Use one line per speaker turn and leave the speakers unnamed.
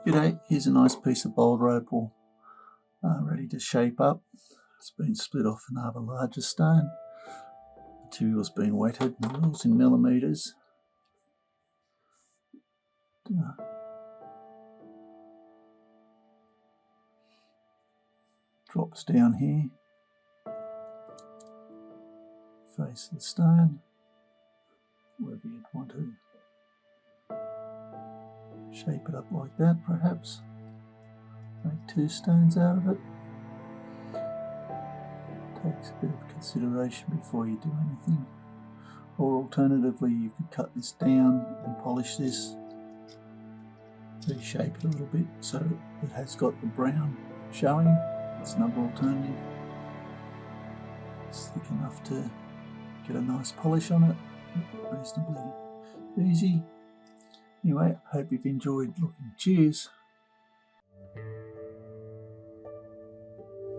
G'day, here's a nice piece of Boulder Opal ready to shape up. It's been split off another larger stone. Material's been wetted, the rules in millimetres. Drops down here, face of the stone, wherever you'd want to. Shape it up like that perhaps. Make two stones out of it. Takes a bit of consideration before you do anything. Or alternatively you could cut this down and polish this. Reshape it a little bit so it has got the brown showing. That's another alternative. It's thick enough to get a nice polish on it. Reasonably easy. Anyway, I hope you've enjoyed looking. Cheers.